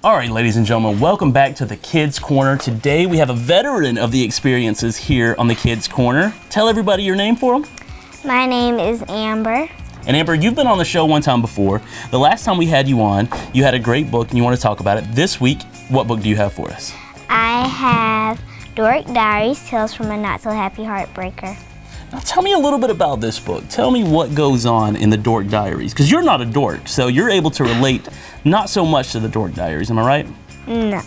All right, ladies and gentlemen, welcome back to the Kids Corner. Today we have a veteran of the experiences here on the Kids Corner. Tell everybody your name for them. My name is Amber. And Amber, you've been on the show one time before. The last time we had you on, you had a great book and you want to talk about it. This week, what book do you have for us? I have Dork Diaries, Tales from a Not So Happy Heartbreaker. Now tell me a little bit about this book. Tell me what goes on in the Dork Diaries, because you're not a dork, so you're able to relate not so much to the Dork Diaries, am I right? No.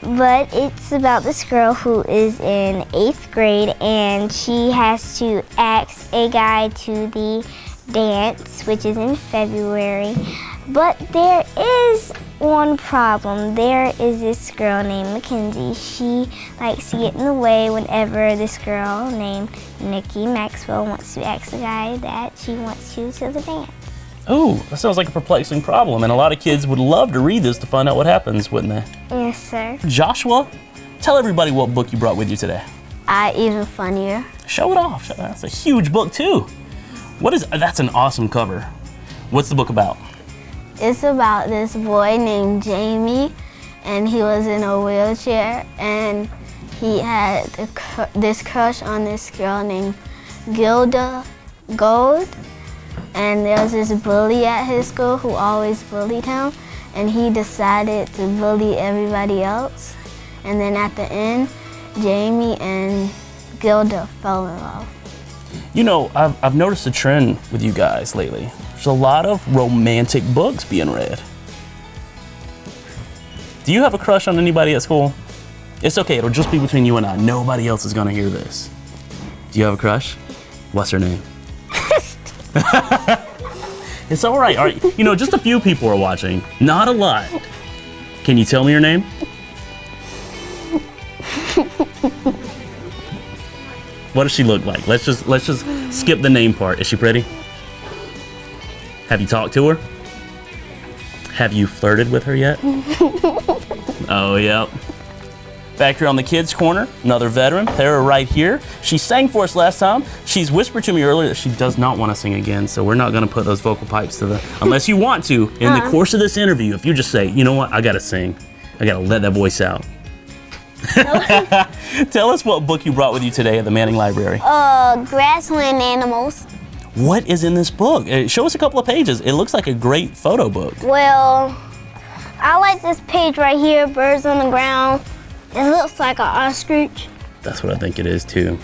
But it's about this girl who is in 8th grade and she has to ask a guy to the dance, which is in February. But there is one problem. There is this girl named Mackenzie. She likes to get in the way whenever this girl named Nikki Maxwell wants to ask the guy that she wants to the dance. Oh, that sounds like a perplexing problem, and a lot of kids would love to read this to find out what happens, wouldn't they? Yes, sir. Joshua, tell everybody what book you brought with you today. Even Funnier. Show it off. That's a huge book, too. That's an awesome cover. What's the book about? It's about this boy named Jamie, and he was in a wheelchair, and he had this crush on this girl named Gilda Gold, and there was this bully at his school who always bullied him, and he decided to bully everybody else, and then at the end, Jamie and Gilda fell in love. You know, I've noticed a trend with you guys lately. There's a lot of romantic books being read. Do you have a crush on anybody at school? It's okay, it'll just be between you and I. Nobody else is gonna hear this. Do you have a crush? What's her name? It's all right. You know, just a few people are watching, not a lot. Can you tell me your name? What does she look like? Let's just skip the name part. Is she pretty? Have you talked to her? Have you flirted with her yet? Oh, yep. Back here on the Kids Corner, another veteran, Para right here. She sang for us last time. She's whispered to me earlier that she does not want to sing again, so we're not going to put those vocal pipes to unless you want to. In the course of this interview, if you just say, you know what, I got to sing. I got to let that voice out. Tell us what book you brought with you today at the Manning Library. Grassland Animals. What is in this book? Show us a couple of pages. It looks like a great photo book. Well, I like this page right here, Birds on the Ground. It looks like an ostrich. That's what I think it is too.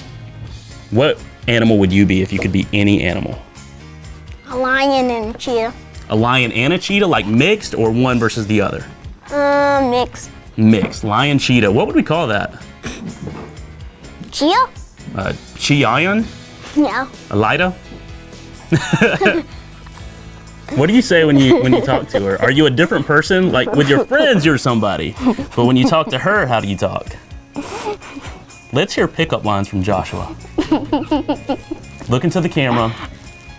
What animal would you be if you could be any animal? A lion and a cheetah. A lion and a cheetah, like mixed, or one versus the other? Mixed. Mixed. Lion, cheetah. What would we call that? Cheetah? Chion? No. Elida? What do you say when you talk to her? Are you a different person? Like with your friends, you're somebody. But when you talk to her, how do you talk? Let's hear pickup lines from Joshua. Look into the camera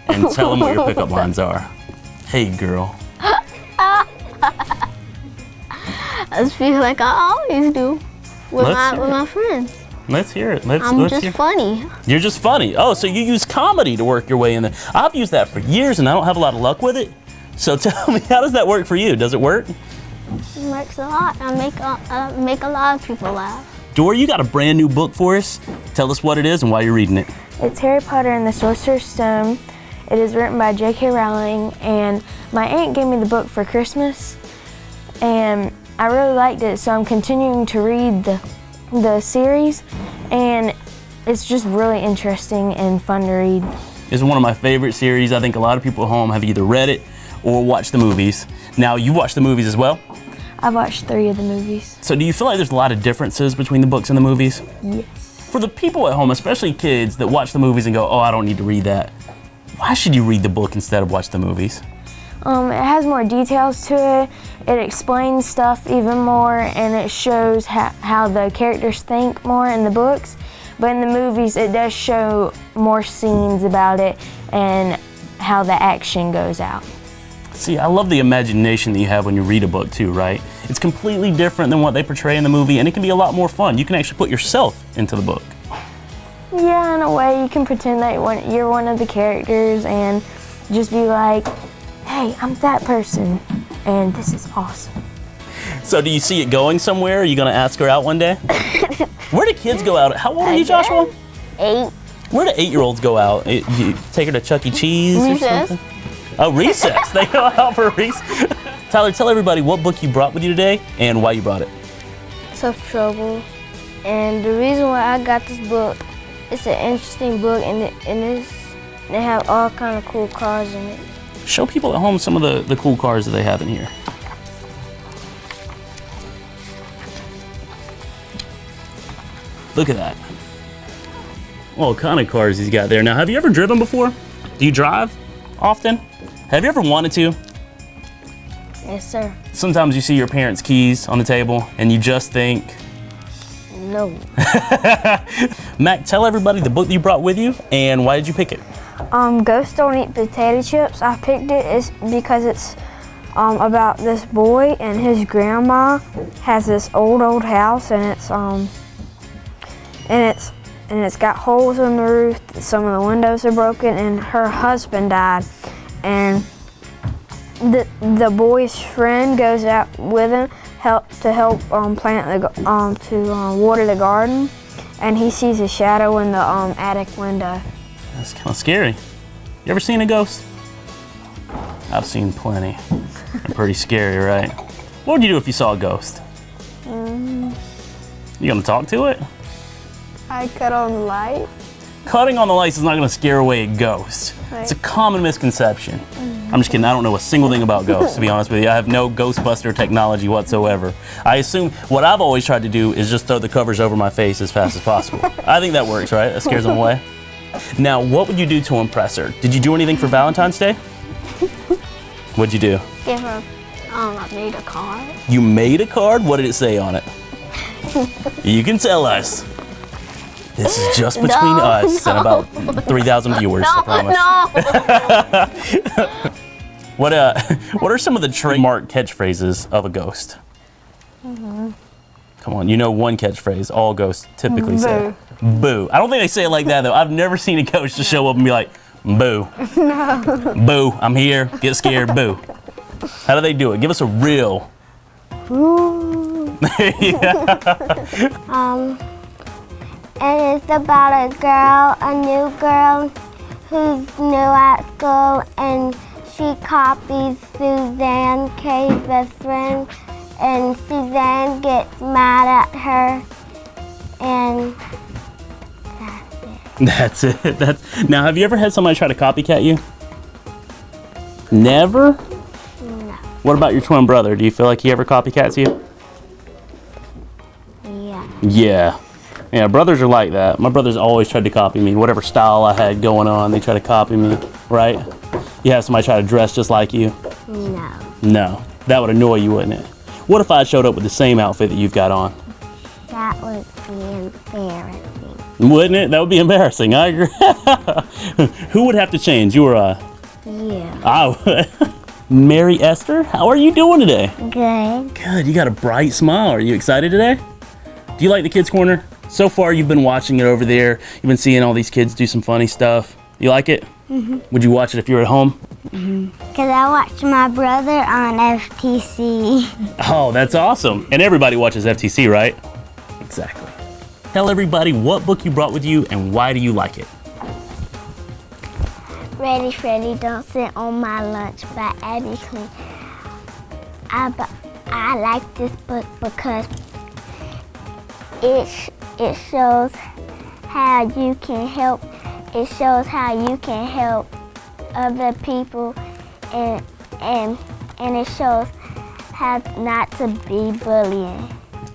and tell them what your pickup lines are. Hey, girl. I just feel like I always do with my friends. Let's hear it. I'm just funny. You're just funny. Oh, so you use comedy to work your way in there. I've used that for years and I don't have a lot of luck with it. So tell me, how does that work for you? Does it work? It works a lot. I make a lot of people laugh. Dora, you got a brand new book for us. Tell us what it is and why you're reading it. It's Harry Potter and the Sorcerer's Stone. It is written by J.K. Rowling, and my aunt gave me the book for Christmas, and I really liked it, so I'm continuing to read the series, and it's just really interesting and fun to read. It's one of my favorite series. I think a lot of people at home have either read it or watched the movies. Now, you watched the movies as well? I've watched 3 of the movies. So do you feel like there's a lot of differences between the books and the movies? Yes. For the people at home, especially kids that watch the movies and go, oh, I don't need to read that. Why should you read the book instead of watch the movies? It has more details to it. It explains stuff even more, and it shows how the characters think more in the books. But in the movies, it does show more scenes about it and how the action goes out. See, I love the imagination that you have when you read a book too, right? It's completely different than what they portray in the movie, and it can be a lot more fun. You can actually put yourself into the book. Yeah, in a way, you can pretend that you're one of the characters and just be like, hey, I'm that person, and this is awesome. So do you see it going somewhere? Are you gonna ask her out one day? Where do kids go out? How old are you, Joshua? 8. Where do 8-year-olds go out? You take her to Chuck E. Cheese or Recess. something? Oh, recess. They go out for recess. Tyler, tell everybody what book you brought with you today and why you brought it. Tough Trouble. And the reason why I got this book, it's an interesting book, and they have all kind of cool cars in it. Show people at home some of the cool cars that they have in here. Look at that. All kind of cars he's got there. Now, have you ever driven before? Do you drive often? Have you ever wanted to? Yes, sir. Sometimes you see your parents' keys on the table and you just think, No. Mac, tell everybody the book that you brought with you and why did you pick it? Ghosts Don't Eat Potato Chips. I picked it because it's about this boy and his grandma has this old house, and it's got holes in the roof. Some of the windows are broken, and her husband died. And the boy's friend goes out with him to help water the garden, and he sees a shadow in the attic window. That's kind of scary. You ever seen a ghost? I've seen plenty. They're pretty scary, right? What would you do if you saw a ghost? You gonna talk to it? I cut on the light. Cutting on the lights is not gonna scare away a ghost. It's a common misconception. I'm just kidding, I don't know a single thing about ghosts, to be honest with you. I have no Ghostbuster technology whatsoever. I assume what I've always tried to do is just throw the covers over my face as fast as possible. I think that works, right? That scares them away. Now, what would you do to impress her? Did you do anything for Valentine's Day? What'd you do? Give her, I made a card. You made a card? What did it say on it? You can tell us. This is just between us and about 3,000 viewers, I promise. What are some of the trademark catchphrases of a ghost? Come on, you know one catchphrase all ghosts typically say. Boo. I don't think they say it like that though. I've never seen a ghost just show up and be like, boo. No. Boo, I'm here, get scared, boo. How do they do it? Give us a real. And it's about a new girl who's new at school, and she copies Suzanne K's best friend, and Suzanne gets mad at her, and That's it. Now, have you ever had somebody try to copycat you? Never? no. What about your twin brother? Do you feel like he ever copycats you? Yeah. Yeah, brothers are like that. My brothers always tried to copy me. Whatever style I had going on, they try to copy me, right? You have somebody try to dress just like you? No. No. That would annoy you, wouldn't it? What if I showed up with the same outfit that you've got on? That would be embarrassing. Wouldn't it? That would be embarrassing. I agree. Who would have to change? You or I? Yeah. I would. Mary Esther, how are you doing today? Good. Good. You got a bright smile. Are you excited today? Do you like the Kids Corner? So far, you've been watching it over there. You've been seeing all these kids do some funny stuff. You like it? Mm-hmm. Would you watch it if you were at home? Because I watched my brother on FTC. Oh, that's awesome. And everybody watches FTC, right? Exactly. Tell everybody what book you brought with you and why do you like it? Ready, Freddy, Don't Sit on My Lunch by Abby Queen. I like this book because it shows how you can help. It shows how you can help other people, and it shows how not to be bullying.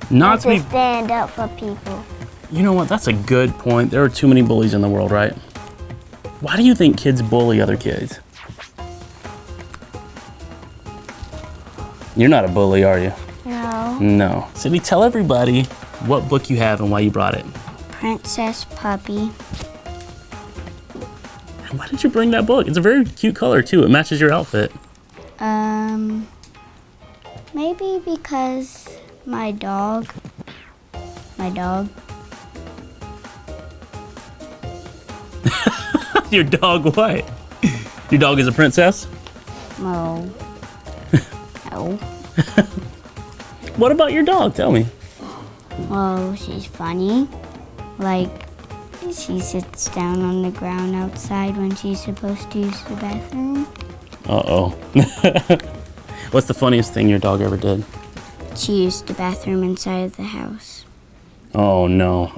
Not to be. Stand up for people. You know what? That's a good point. There are too many bullies in the world, right? Why do you think kids bully other kids? You're not a bully, are you? No. No. Sydney, tell everybody what book you have and why you brought it. Princess Puppy. And why did you bring that book? It's a very cute color, too. It matches your outfit. Maybe because my dog. Your dog what? Your dog is a princess? No. No. What about your dog? Tell me. Well, she's funny. Like, she sits down on the ground outside when she's supposed to use the bathroom. Uh-oh. What's the funniest thing your dog ever did? She used the bathroom inside of the house. Oh, no.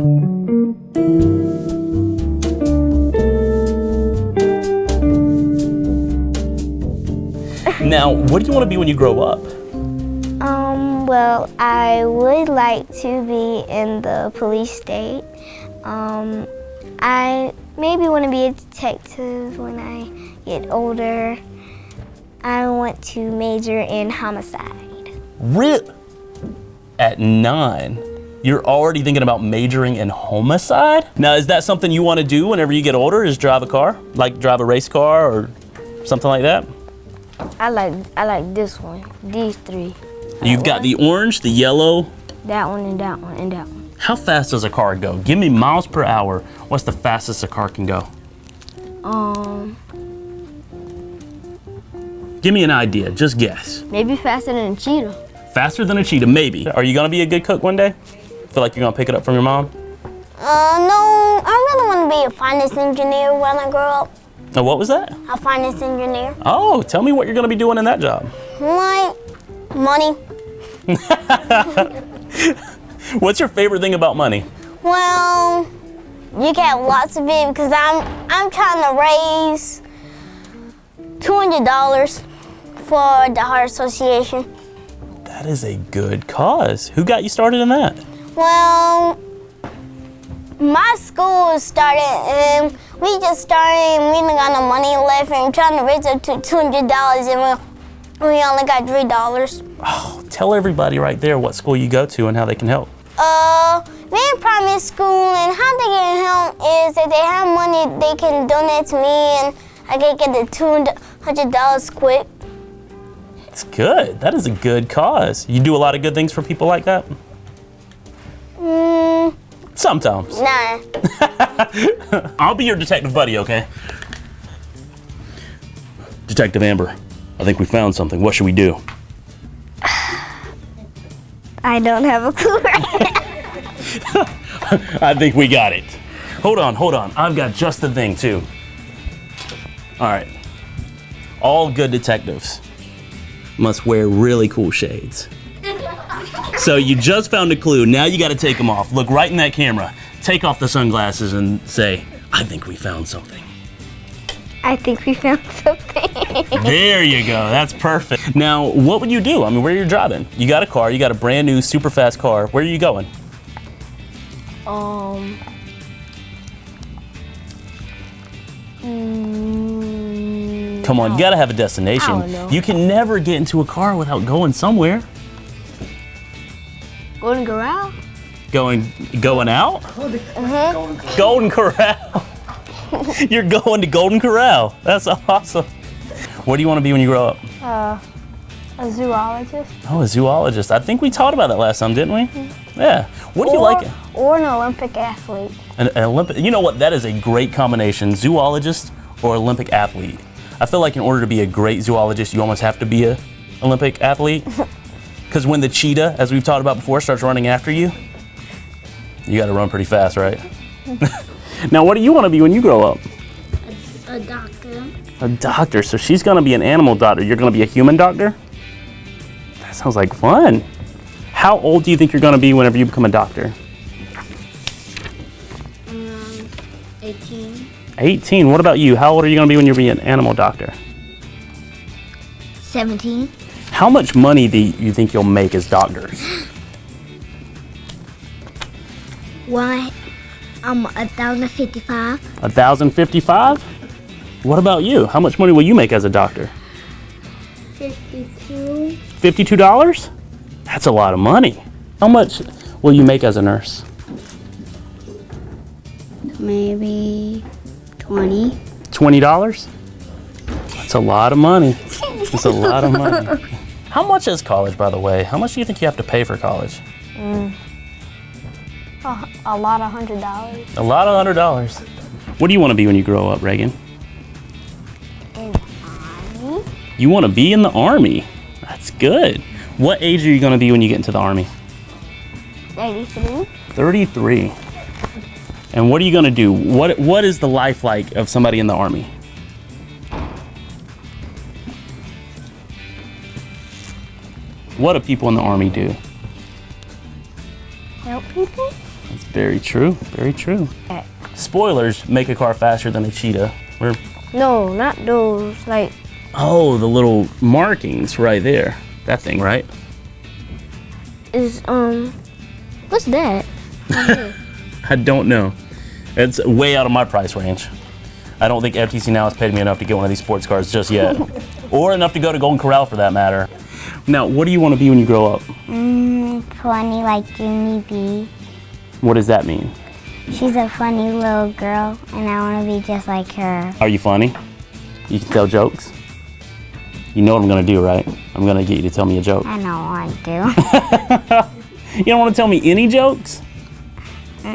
Now, what do you want to be when you grow up? Well, I would like to be in the police state. I maybe want to be a detective when I get older. I want to major in homicide. Really? At 9, you're already thinking about majoring in homicide? Now, is that something you want to do whenever you get older, is drive a car? Like drive a race car or something like that? I like this one. These three. You've got the orange, the yellow. That one and that one and that one. How fast does a car go? Give me miles per hour. What's the fastest a car can go? Give me an idea, just guess. Maybe faster than a cheetah. Faster than a cheetah, maybe. Are you gonna be a good cook one day? Feel like you're gonna pick it up from your mom? No, I really want to be a finance engineer when I grow up. Oh, what was that? A finance engineer. Oh, tell me what you're gonna be doing in that job. Like, money. What's your favorite thing about money? Well, you get lots of it because I'm trying to raise $200 for the Heart Association. That is a good cause. Who got you started in that? Well, my school started and we just started and we didn't got no money left and trying to raise it to $200 and we only got $3. Oh, tell everybody right there what school you go to and how they can help. Me in primary school and how they can help is if they have money they can donate to me and I can get the $200 quick. That's good. That is a good cause. You do a lot of good things for people like that? Sometimes. Nah. I'll be your detective buddy, okay? Detective Amber, I think we found something. What should we do? I don't have a clue right now. I think we got it. Hold on. I've got just the thing, too. All right. All good detectives must wear really cool shades. So you just found a clue. Now you got to take them off. Look right in that camera. Take off the sunglasses and say, I think we found something. I think we found something. There you go. That's perfect. Now, what would you do? I mean, where are you driving? You got a car. You got a brand new, super fast car. Where are you going? Come on, you got to have a destination. I don't know. You can never get into a car without going somewhere. Golden Corral? Going out? Golden Corral. You're going to Golden Corral. That's awesome. What do you want to be when you grow up? A zoologist. Oh, a zoologist. I think we talked about that last time, didn't we? Yeah. What do you like? Or an Olympic athlete. An Olympic. You know what? That is a great combination. Zoologist or Olympic athlete. I feel like in order to be a great zoologist, you almost have to be a Olympic athlete. Because when the cheetah, as we've talked about before, starts running after you, you got to run pretty fast, right? Now, what do you want to be when you grow up? A doctor. A doctor. So she's going to be an animal doctor. You're going to be a human doctor? That sounds like fun. How old do you think you're going to be whenever you become a doctor? 18. 18. What about you? How old are you going to be when you're an animal doctor? 17. How much money do you think you'll make as doctors? Why? 1,055. 1,055? What about you? How much money will you make as a doctor? 52. $52? That's a lot of money. How much will you make as a nurse? Maybe 20. $20? That's a lot of money. That's a lot of money. How much is college, by the way? How much do you think you have to pay for college? A lot of $100. A lot of $100. What do you want to be when you grow up, Reagan? In the army. You want to be in the Army. That's good. What age are you going to be when you get into the Army? 33. 33. And what are you going to do? What is the life like of somebody in the Army? What do people in the Army do? Help people? That's very true. Very true. Spoilers, make a car faster than a cheetah. No, not those. Like, Oh, the little markings right there. That thing, right? what's that? I don't know. It's way out of my price range. I don't think FTC now has paid me enough to get one of these sports cars just yet. Or enough to go to Golden Corral for that matter. Now, what do you want to be when you grow up? Funny like Junie B. What does that mean? She's a funny little girl, and I want to be just like her. Are you funny? You can tell jokes? You know what I'm going to do, right? I'm going to get you to tell me a joke. I don't want to. You don't want to tell me any jokes? All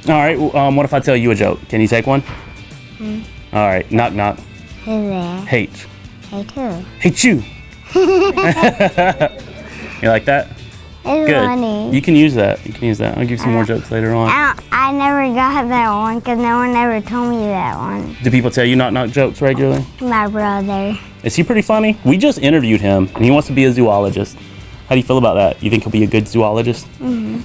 right, what if I tell you a joke? Can you take one? All right, knock, knock. Who's there? Hate. Hey, too. Hate you. You like that? It's Good. funny. You can use that. You can use that. I'll give you some more jokes later on. I never got that one because no one ever told me that one. Do people tell you knock, knock jokes regularly? My brother. Is he pretty funny? We just interviewed him, and he wants to be a zoologist. How do you feel about that? You think he'll be a good zoologist?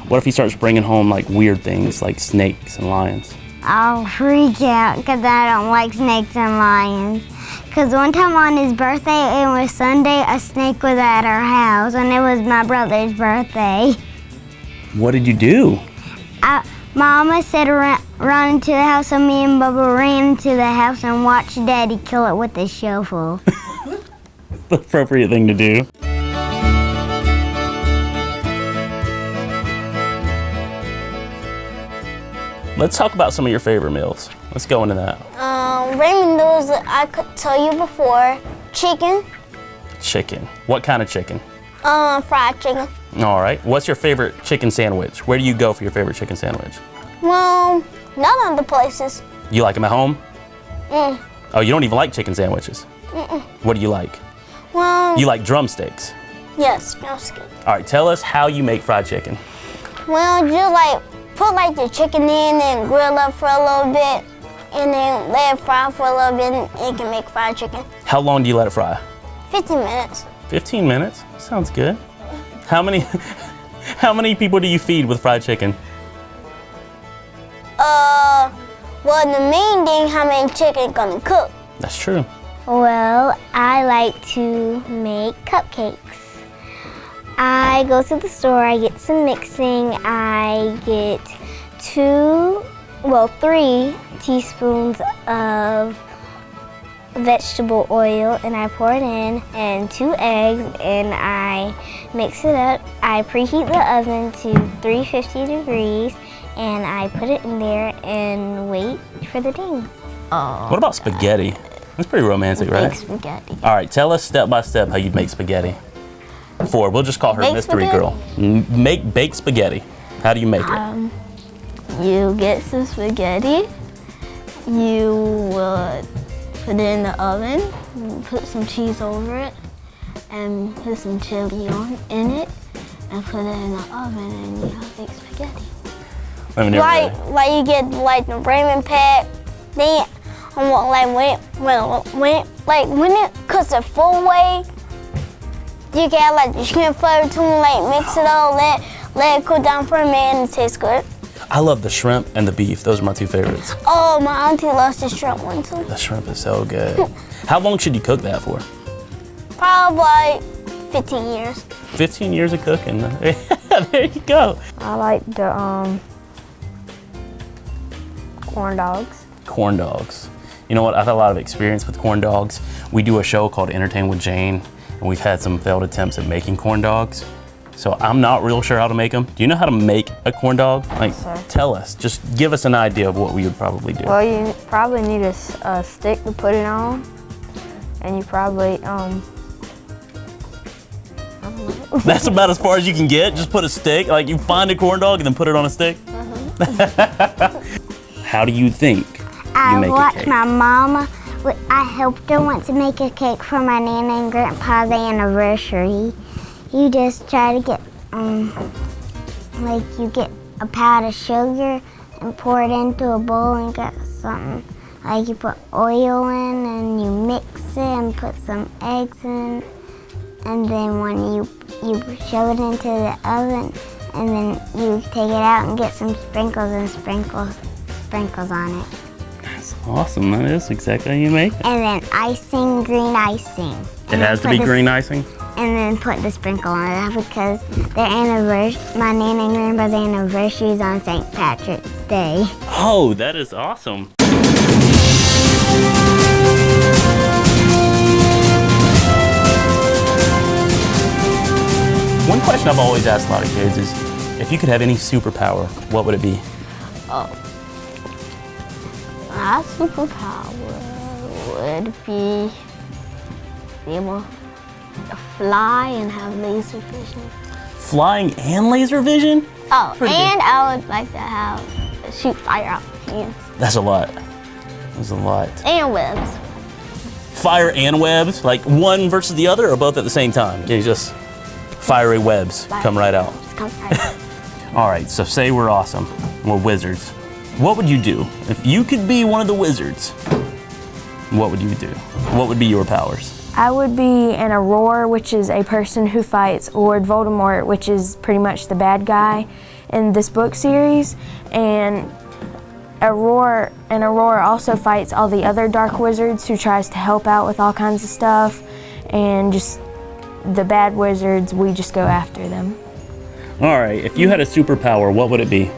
What if he starts bringing home like weird things like snakes and lions? I'll freak out because I don't like snakes and lions. Because one time on his birthday, it was Sunday, a snake was at our house, and it was my brother's birthday. What did you do? Mama said run into the house, so me and Bubba ran into the house and watched Daddy kill it with a shovel. The appropriate thing to do. Let's talk about some of your favorite meals. Let's go into that. Ramen noodles, I could tell you before. Chicken, Chicken. What kind of chicken? fried chicken. All right. What's your favorite chicken sandwich? Where do you go for your favorite chicken sandwich? Well, none of the places. You like them at home? Oh, you don't even like chicken sandwiches? What do you like? Well, You like drumsticks. yes, drumstick. All right, tell us how you make fried chicken. Well, you put the chicken in and grill up for a little bit, and then let it fry for a little bit, and you can make fried chicken. How long do you let it fry? 15 minutes. 15 minutes. Sounds good. How many people do you feed with fried chicken? Well, the main thing, how many chicken gonna cook? That's true. Well, I like to make cupcakes. I go to the store, I get some mixing, I get 3 teaspoons of vegetable oil, and I pour it in, and 2 eggs, and I mix it up. I preheat the oven to 350 degrees, and I put it in there and wait for the ding. What about spaghetti? That's pretty romantic, right? Make spaghetti. All right, tell us step by step how you'd make spaghetti. We'll just call her Baked Mystery spaghetti? Girl. Make baked spaghetti. How do you make it? You get some spaghetti. You would put it in the oven, put some cheese over it, and put some chili in it, and put it in the oven, and you have baked spaghetti. Let me know. Like you get the ramen pack, then when it cooks the full way, you get the chicken flavor to it, mix it all, let it cool down for a minute, and it tastes good. I love the shrimp and the beef. Those are my 2 favorites. Oh, my auntie loves the shrimp one too. The shrimp is so good. How long should you cook that for? Probably 15 years. 15 years of cooking. There you go. I like the corn dogs. Corn dogs. You know what? I've had a lot of experience with corn dogs. We do a show called Entertain with Jane, and we've had some failed attempts at making corn dogs. So I'm not real sure how to make them. Do you know how to make a corn dog? Sir. Tell us. Just give us an idea of what we would probably do. Well, you probably need a stick to put it on, and you probably That's about as far as you can get. Just put a stick. Like you find a corn dog and then put it on a stick. How do you think you I make a watched cake? my mom. I helped her once to make a cake for my Nana and Grandpa's anniversary. you just try to get, like you get a pound of sugar and pour it into a bowl and get something. Like you put oil in and you mix it and put some eggs in. And then when you shove it into the oven, and then you take it out and get some sprinkles and sprinkles on it. That's awesome. That is exactly how you make it. And then icing, green icing. It has to be green icing? And then put the sprinkle on it because my Nana and Grandpa's anniversary is on St. Patrick's Day. Oh, that is awesome. One question I've always asked a lot of kids is, if you could have any superpower, what would it be? My superpower would be able to fly and have laser vision. Flying and laser vision? Oh, Pretty and good. I would like to shoot fire out my hands. That's a lot. That's a lot. And webs. Fire and webs? Like one versus the other or both at the same time? You just fiery webs come right out. Just come right out. All right, so say we're awesome. We're wizards. What would you do? If you could be one of the wizards, what would you do? What would be your powers? I would be an Aurora, which is a person who fights Lord Voldemort, which is pretty much the bad guy in this book series. And Aurora also fights all the other dark wizards who tries to help out with all kinds of stuff. And just the bad wizards, we just go after them. All right, if you had a superpower, what would it be?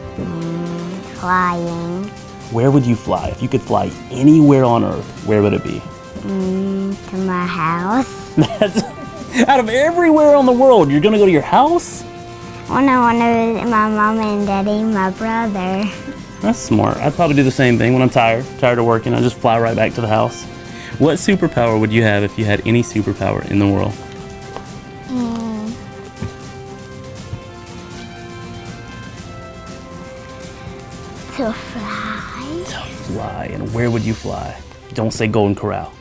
Flying. Where would you fly? If you could fly anywhere on Earth, where would it be? To my house. That's out of everywhere on the world. You're gonna go to your house? When I want to visit my mom and daddy, my brother. That's smart. I'd probably do the same thing when I'm tired of working. I just fly right back to the house. What superpower would you have if you had any superpower in the world? To fly. To fly, and where would you fly? Don't say Golden Corral.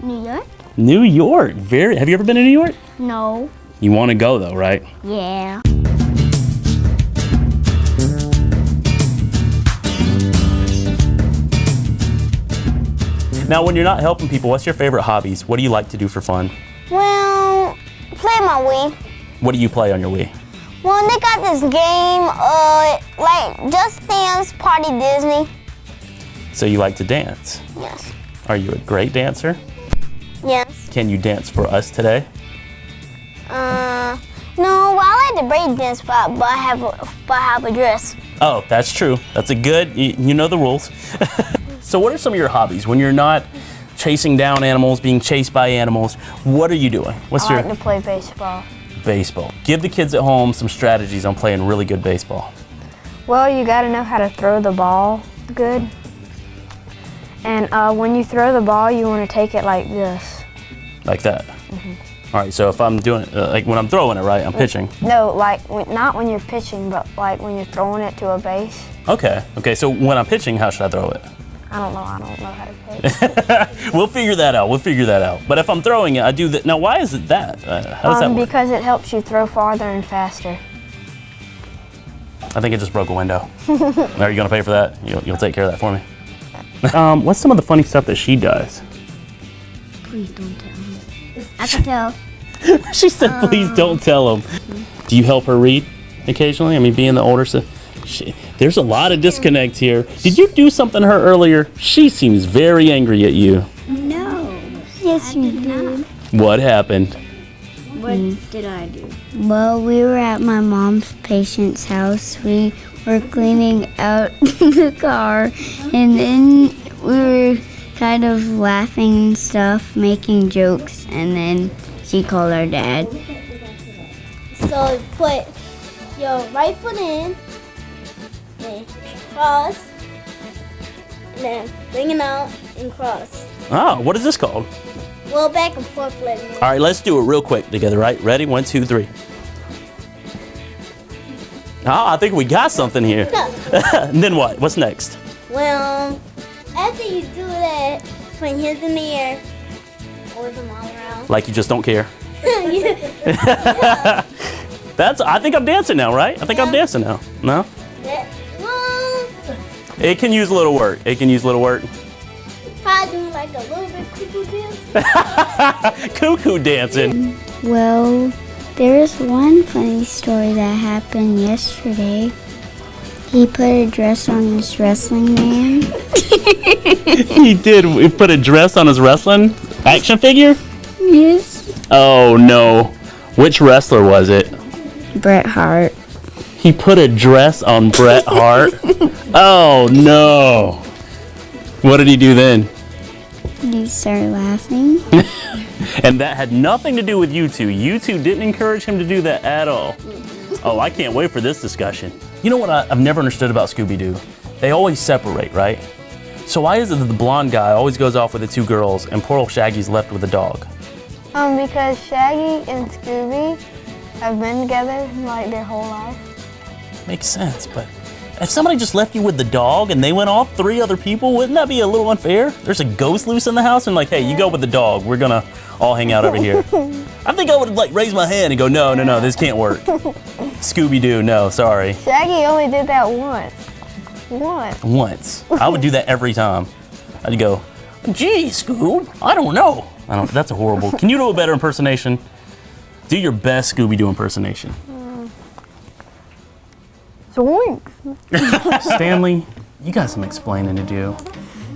New York? New York. Have you ever been to New York? No. You want to go though, right? Yeah. Now, when you're not helping people, what's your favorite hobbies? What do you like to do for fun? Well, play my Wii. What do you play on your Wii? Well, they got this game, like Just Dance Party Disney. So you like to dance. Yes. Are you a great dancer? Yes. Can you dance for us today? No, well, I like to break dance, but I have a dress. Oh, that's true. That's a good, you know the rules. So what are some of your hobbies? When you're not chasing down animals, being chased by animals, what are you doing? What's I your like to play baseball. baseball? Give the kids at home some strategies on playing really good baseball. Well, you got to know how to throw the ball good. And when you throw the ball, you want to take it like this. Like that? All right, so if I'm doing it, like when I'm throwing it, right, I'm pitching. No, like not when you're pitching, but like when you're throwing it to a base. Okay, so when I'm pitching, how should I throw it? I don't know how to pitch. We'll figure that out. But if I'm throwing it, I do that. Now, why is it that? How does that work? Because it helps you throw farther and faster. I think it just broke a window. Are you gonna pay for that? You'll take care of that for me. What's some of the funny stuff that she does? Please don't tell me. I can tell. She said, please don't tell him. Do you help her read occasionally? I mean, being the older sister. There's a lot of disconnect here. Did you do something to her earlier? She seems very angry at you. No. Yes, you did. What happened? What did I do? Well, we were at my mom's patient's house. We were cleaning out the car, and then we were kind of laughing and stuff, making jokes, and then she called our dad. So put your right foot in, then cross, and then bring it out and cross. Oh, what is this called? Well, back and forth flipping. All right, let's do it real quick together, right? Ready? 1, 2, 3. Oh, I think we got something here. And then what? What's next? Well, after you do that, put his in the air, or them all around. Like you just don't care. I think I'm dancing now, right? I think I'm dancing now. No? Well, It can use a little work. It can use a little work. probably doing like a little bit cuckoo dance. Cuckoo dancing. Well, there is one funny story that happened yesterday. He put a dress on this wrestling man. He did. We put a dress on his wrestling action figure? Yes. Oh, no. Which wrestler was it? Bret Hart. He put a dress on Bret Hart? Oh, no. What did he do then? He started laughing. And that had nothing to do with you two. You two didn't encourage him to do that at all. Oh, I can't wait for this discussion. You know what I've never understood about Scooby-Doo? They always separate, right? So why is it that the blonde guy always goes off with the two girls and poor old Shaggy's left with a dog? Because Shaggy and Scooby have been together like their whole life. Makes sense, but if somebody just left you with the dog and they went off 3 other people, wouldn't that be a little unfair? There's a ghost loose in the house and like, hey, you go with the dog. We're gonna all hang out over here. I think I would like raise my hand and go, no, this can't work. Scooby-Doo, no, sorry. Shaggy only did that once. Once. I would do that every time. I'd go, gee, Scoob, I don't know. That's a horrible. Can you do a better impersonation? Do your best Scooby-Doo impersonation. Zoinks. Stanley, you got some explaining to do.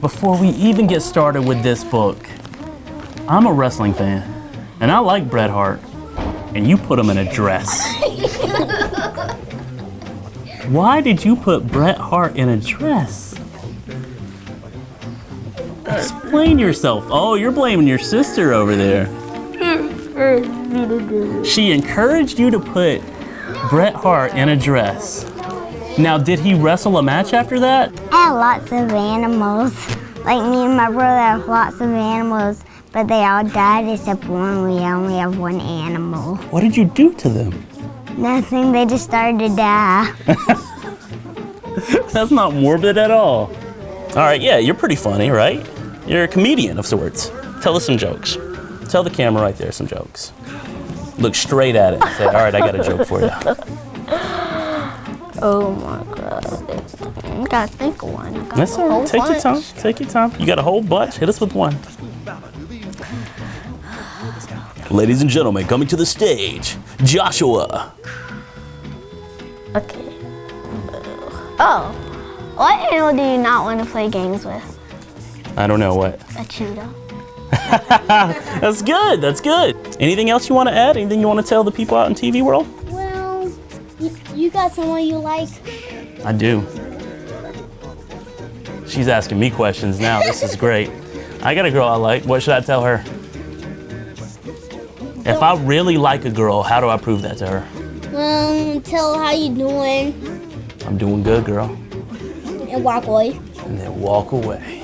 Before we even get started with this book, I'm a wrestling fan, and I like Bret Hart, and you put him in a dress. Why did you put Bret Hart in a dress? Explain yourself. Oh, you're blaming your sister over there. She encouraged you to put Bret Hart in a dress. Now, did he wrestle a match after that? I had lots of animals. Like me and my brother have lots of animals, but they all died except one. We only have one animal. What did you do to them? Nothing, they just started to die. That's not morbid at all. All right, yeah, you're pretty funny, right? You're a comedian of sorts. Tell us some jokes. Tell the camera right there some jokes. Look straight at it and say, all right, I got a joke for you. Oh my God. I gotta think of one. That's all right. Take your time. Take your time. You got a whole bunch. Hit us with one. Ladies and gentlemen, coming to the stage, Joshua. Okay. Oh. What animal do you not want to play games with? I don't know what. A cheetah. That's good. That's good. Anything else you want to add? Anything you want to tell the people out in TV world? Well, you got someone you like? I do. She's asking me questions now. This is great. I got a girl I like. What should I tell her? If I really like a girl, how do I prove that to her? Tell her how you doing I'm doing good, girl. and walk away. And then walk away.